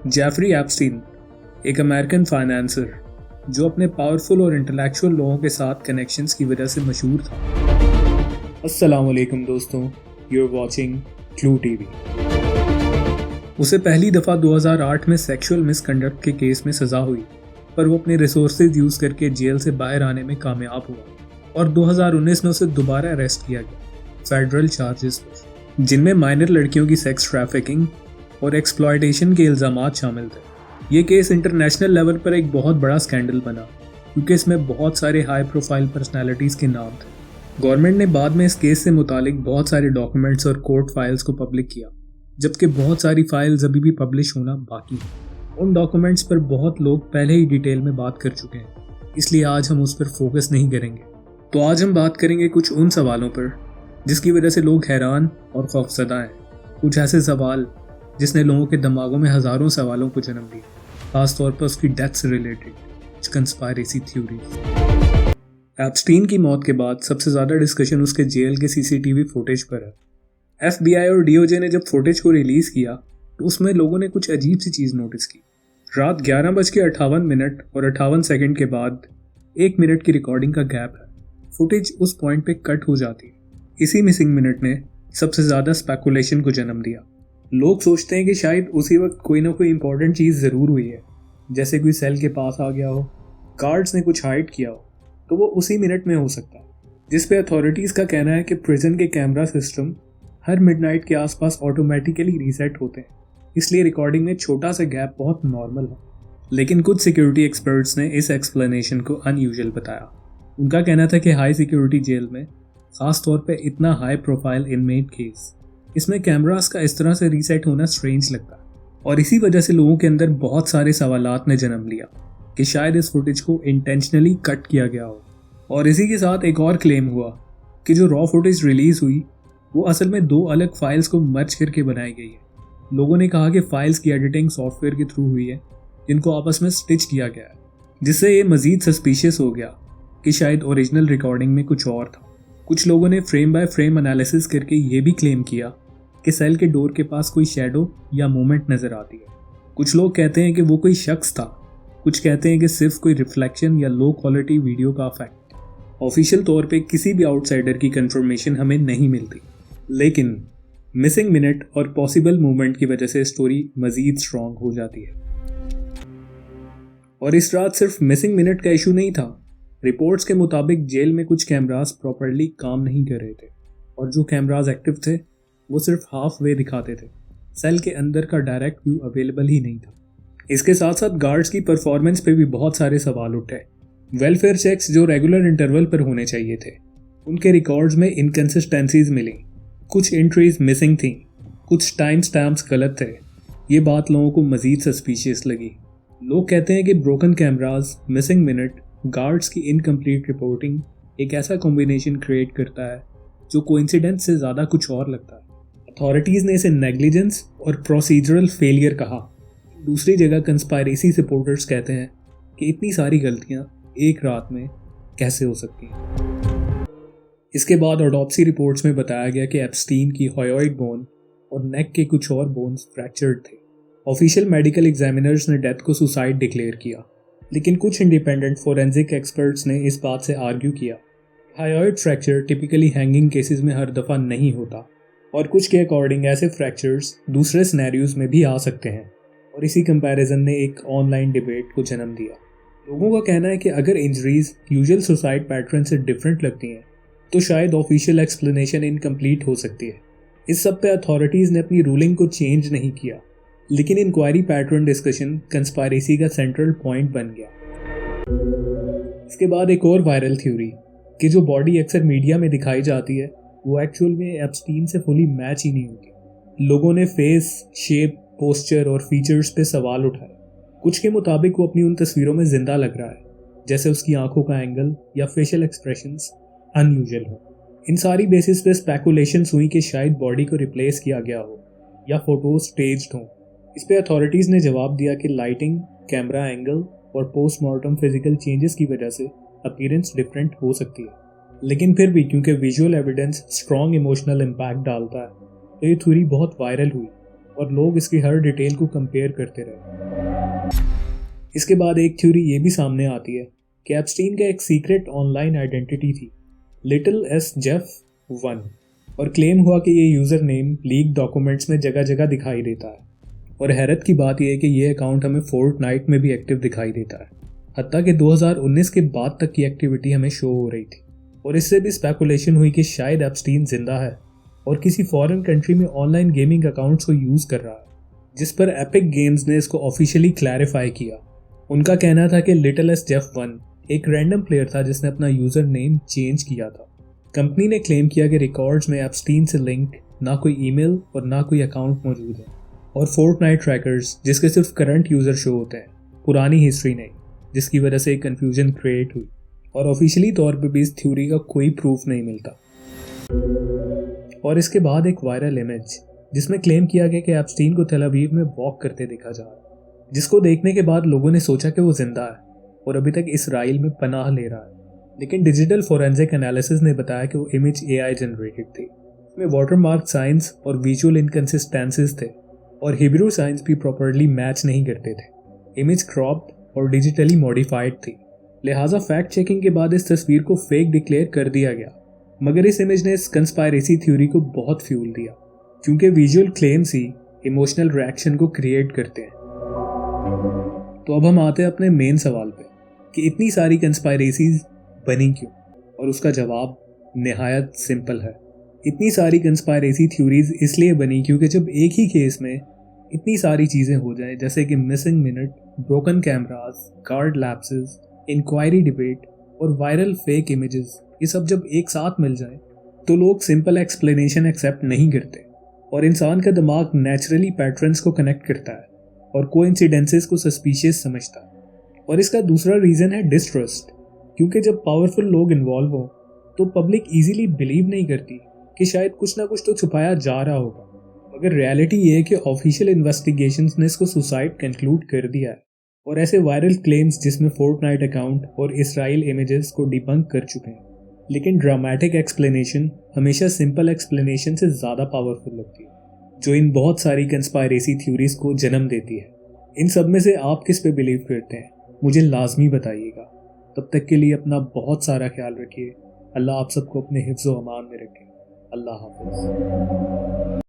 Jeffrey Epstein एक American financer जो अपने पावरफुल और इंटेलेक्चुअल लोगों के साथ कनेक्शंस की वजह से मशहूर था। अस्सलाम वालेकुम दोस्तों, you are watching clue TV. उसे पहली दफ़ा 2008 में सेक्सुअल मिसकंडक्ट के केस में सज़ा हुई, पर वो अपने रिसोर्सेज यूज़ करके जेल से बाहर आने में कामयाब हुआ और 2019 में उसे दोबारा अरेस्ट किया गया फेडरल चार्जेस पर, जिनमें माइनर लड़कियों की सेक्स ट्रैफिकिंग और एक्सप्लॉयटेशन के इल्ज़ामात शामिल थे। ये केस इंटरनेशनल लेवल पर एक बहुत बड़ा स्कैंडल बना क्योंकि इसमें बहुत सारे हाई प्रोफाइल पर्सनैलिटीज़ के नाम थे। गवर्नमेंट ने बाद में इस केस से मुतालिक बहुत सारे डॉक्यूमेंट्स और कोर्ट फाइल्स को पब्लिक किया, जबकि बहुत सारी फाइल्स अभी भी पब्लिश होना बाकी है। उन डॉक्यूमेंट्स पर बहुत लोग पहले ही डिटेल में बात कर चुके हैं, इसलिए आज हम उस पर फोकस नहीं करेंगे। तो आज हम बात करेंगे कुछ उन सवालों पर जिसकी वजह से लोग हैरान और खौफजदा हैं, कुछ ऐसे सवाल जिसने लोगों के दिमागों में हज़ारों सवालों को जन्म दिया, खासतौर पर उसकी डेथ से रिलेटेड कंस्पायरेसी थ्योरीज। एप्स्टीन की मौत के बाद सबसे ज़्यादा डिस्कशन उसके जेल के सीसीटीवी फुटेज पर है। FBI और DOJ ने जब फुटेज को रिलीज़ किया तो उसमें लोगों ने कुछ अजीब सी चीज़ नोटिस की। रात 11:58 और 58 सेकंड के बाद 1 मिनट की रिकॉर्डिंग का गैप है। फुटेज उस पॉइंट पे कट हो जाती है। इसी मिसिंग मिनट ने सबसे ज़्यादा स्पेकुलेशन को जन्म दिया। लोग सोचते हैं कि शायद उसी वक्त कोई ना कोई इंपॉर्टेंट चीज़ ज़रूर हुई है, जैसे कोई सेल के पास आ गया हो, गार्ड्स ने कुछ हाइड किया हो, तो वो उसी मिनट में हो सकता है। जिस पे अथॉरिटीज़ का कहना है कि प्रिजन के कैमरा सिस्टम हर मिडनाइट के आसपास ऑटोमेटिकली रीसेट होते हैं, इसलिए रिकॉर्डिंग में छोटा सा गैप बहुत नॉर्मल है। लेकिन कुछ सिक्योरिटी एक्सपर्ट्स ने इस एक्सप्लेनेशन को अनयूजुअल बताया। उनका कहना था कि हाई सिक्योरिटी जेल में, ख़ास तौर पे इतना हाई प्रोफाइल इनमेट केस, इसमें कैमरास का इस तरह से रीसेट होना स्ट्रेंज लगता है और इसी वजह से लोगों के अंदर बहुत सारे सवालात ने जन्म लिया कि शायद इस फुटेज को इंटेंशनली कट किया गया हो। और इसी के साथ एक और क्लेम हुआ कि जो रॉ फुटेज रिलीज़ हुई वो असल में 2 अलग फाइल्स को मर्ज करके बनाई गई है। लोगों ने कहा कि फाइल्स की एडिटिंग सॉफ्टवेयर के थ्रू हुई है जिनको आपस में स्टिच किया गया है, जिससे ये मज़ीद सस्पिशियस हो गया कि शायद ओरिजिनल रिकॉर्डिंग में कुछ और था। कुछ लोगों ने फ्रेम बाय फ्रेम एनालिसिस करके ये भी क्लेम किया कि सेल के डोर के पास कोई शैडो या मूवमेंट नज़र आती है। कुछ लोग कहते हैं कि वो कोई शख्स था, कुछ कहते हैं कि सिर्फ कोई रिफ्लेक्शन या लो क्वालिटी वीडियो का इफेक्ट। ऑफिशियल तौर पे किसी भी आउटसाइडर की कंफर्मेशन हमें नहीं मिलती, लेकिन मिसिंग मिनट और पॉसिबल मूवमेंट की वजह से स्टोरी मज़ीद स्ट्रॉन्ग हो जाती है। और इस रात सिर्फ मिसिंग मिनट का इशू नहीं था। रिपोर्ट्स के मुताबिक जेल में कुछ कैमरास प्रॉपर्ली काम नहीं कर रहे थे और जो कैमरास एक्टिव थे वो सिर्फ हाफ वे दिखाते थे। सेल के अंदर का डायरेक्ट व्यू अवेलेबल ही नहीं था। इसके साथ साथ गार्ड्स की परफॉर्मेंस पे भी बहुत सारे सवाल उठे। वेलफेयर चेक्स जो रेगुलर इंटरवल पर होने चाहिए थे, उनके रिकॉर्ड्स में इनकन्सिस्टेंसीज मिली। कुछ एंट्रीज मिसिंग थी, कुछ टाइम स्टैम्प्स गलत थे। ये बात लोगों को मज़ीद सस्पिशियस लगी। लोग कहते हैं कि broken cameras, missing minute, guards की इनकम्प्लीट रिपोर्टिंग एक ऐसा कॉम्बिनेशन क्रिएट करता है जो कोइंसिडेंस से ज़्यादा कुछ और लगता है। अथॉरिटीज़ ने इसे नेग्लिजेंस और प्रोसीजरल फेलियर कहा। दूसरी जगह कंस्पायरेसी सपोर्टर्स कहते हैं कि इतनी सारी गलतियां एक रात में कैसे हो सकती हैं। इसके बाद ऑटोप्सी रिपोर्ट्स में बताया गया कि एप्स्टीन की हायोइड बोन और नेक के कुछ और बोन्स फ्रैक्चर्ड थे। ऑफिशियल मेडिकल एग्जामिनर्स ने डेथ को सुसाइड डिक्लेयर किया, लेकिन कुछ इंडिपेंडेंट फोरेंसिक एक्सपर्ट्स ने इस बात से आर्ग्यू किया। Hyoid fracture typically hanging cases में हर दफ़ा नहीं होता और कुछ के अकॉर्डिंग ऐसे फ्रैक्चर्स दूसरे सिनेरियोज में भी आ सकते हैं। और इसी कंपैरिजन ने एक ऑनलाइन डिबेट को जन्म दिया। लोगों का कहना है कि अगर इंजरीज यूजुअल सुसाइड पैटर्न से डिफरेंट लगती हैं तो शायद ऑफिशियल एक्सप्लेनेशन इनकम्प्लीट हो सकती है। इस सब पे अथॉरिटीज़ ने अपनी रूलिंग को चेंज नहीं किया, लेकिन इंक्वायरी पैटर्न डिस्कशन कंस्पायरेसी का सेंट्रल पॉइंट बन गया। इसके बाद एक और वायरल थ्योरी कि जो बॉडी अक्सर मीडिया में दिखाई जाती है वो एक्चुअल में एप्स्टीन से फुली मैच ही नहीं होती। लोगों ने फेस, शेप, पोस्चर और फीचर्स पे सवाल उठाए। कुछ के मुताबिक वो अपनी उन तस्वीरों में जिंदा लग रहा है, जैसे उसकी आंखों का एंगल या फेशियल एक्सप्रेशंस अनयूजुअल हो। इन सारी बेसिस पे स्पेकुलेशंस हुई कि शायद बॉडी को रिप्लेस किया गया हो या फोटोज स्टेज्ड हों। इस पे अथॉरिटीज़ ने जवाब दिया कि लाइटिंग, कैमरा एंगल और पोस्टमार्टम फिजिकल चेंजेस की वजह से अपीयरेंस डिफरेंट हो सकती है। लेकिन फिर भी क्योंकि visual evidence strong emotional impact डालता है तो ये थ्योरी बहुत वायरल हुई और लोग इसकी हर डिटेल को कंपेयर करते रहे। इसके बाद एक थ्योरी ये भी सामने आती है कि एप्स्टीन का एक सीक्रेट ऑनलाइन आइडेंटिटी थी, लिटिल एस जेफ 1, और क्लेम हुआ कि ये यूज़र नेम लीक डॉक्यूमेंट्स में जगह जगह दिखाई देता है। और हैरत की बात यह है कि ये अकाउंट हमें फोर्टनाइट में भी एक्टिव दिखाई देता है, हत्ता कि 2019 के बाद तक की एक्टिविटी हमें शो हो रही थी। और इससे भी स्पेकुलेशन हुई कि शायद एप्स्टीन जिंदा है और किसी फॉरेन कंट्री में ऑनलाइन गेमिंग अकाउंट्स को यूज़ कर रहा है, जिस पर एपिक गेम्स ने इसको ऑफिशियली क्लैरिफाई किया। उनका कहना था कि लिटिल एस जेफ 1 एक रैंडम प्लेयर था जिसने अपना यूज़र नेम चेंज किया था। कंपनी ने क्लेम किया कि रिकॉर्ड्स में एप्स्टीन से लिंक ना कोई ईमेल और ना कोई अकाउंट मौजूद है। और फोर्टनाइट ट्रैकर्स जिसके सिर्फ करंट यूज़र शो होते हैं, पुरानी हिस्ट्री नहीं, जिसकी वजह से एक कन्फ्यूजन क्रिएट हुई। और ऑफिशियली तौर पे भी इस थ्योरी का कोई प्रूफ नहीं मिलता। और इसके बाद एक वायरल इमेज जिसमें क्लेम किया गया कि एप्स्टीन को तेल अवीव में वॉक करते देखा जा रहा है, जिसको देखने के बाद लोगों ने सोचा कि वो जिंदा है और अभी तक इसराइल में पनाह ले रहा है। लेकिन डिजिटल फोरेंसिक एनालिसिस ने बताया कि वो इमेज AI जनरेटेड थी। इसमें वाटरमार्क साइंस और विजुअल इनकंसिस्टेंसीज थे और हिब्रू साइंस भी प्रॉपर्ली मैच नहीं करते थे। इमेज क्रॉप्ड और डिजिटली मॉडिफाइड थी, लिहाजा फैक्ट चेकिंग के बाद इस तस्वीर को फेक डिक्लेयर कर दिया गया। मगर इस इमेज ने इस कंस्पायरेसी थ्योरी को बहुत फ्यूल दिया, क्योंकि विजुअल क्लेम्स ही इमोशनल रिएक्शन को क्रिएट करते हैं। तो अब हम आते हैं अपने मेन सवाल पे कि इतनी सारी कंस्पायरेसीज बनी क्यों, और उसका जवाब निहायत सिंपल है। इतनी सारी कंस्पायरेसी थ्योरीज इसलिए बनी क्योंकि जब एक ही केस में इतनी सारी चीज़ें हो जाएं, जैसे कि missing minute, broken cameras, guard lapses, inquiry debate और वायरल फेक इमेजेस, ये सब जब एक साथ मिल जाए तो लोग सिंपल एक्सप्लेनेशन एक्सेप्ट नहीं करते। और इंसान का दिमाग नेचुरली पैटर्न्स को कनेक्ट करता है और कोइंसिडेंसेस को सस्पिशियस समझता है। और इसका दूसरा रीज़न है डिस्ट्रस्ट, क्योंकि जब पावरफुल लोग इन्वॉल्व हो तो पब्लिक इजीली बिलीव नहीं करती कि शायद कुछ ना कुछ तो छुपाया जा रहा होगा। मगर रियलिटी ये है कि ऑफिशियल इन्वेस्टिगेशंस ने इसको सुसाइड कंक्लूड कर दिया है। और ऐसे वायरल क्लेम्स जिसमें फोर्टनाइट अकाउंट और इसराइल इमेजेस को डिबंक कर चुके हैं। लेकिन ड्रामेटिक एक्सप्लेनेशन हमेशा सिंपल एक्सप्लेनेशन से ज़्यादा पावरफुल लगती है, जो इन बहुत सारी कंस्पायरेसी थ्योरीज को जन्म देती है। इन सब में से आप किस पे बिलीव करते हैं, मुझे लाजमी बताइएगा। तब तक के लिए अपना बहुत सारा ख्याल रखिए। अल्लाह आप सबको अपने हिफ्ज़ व अमान में रखे। अल्लाह हाफ़िज़।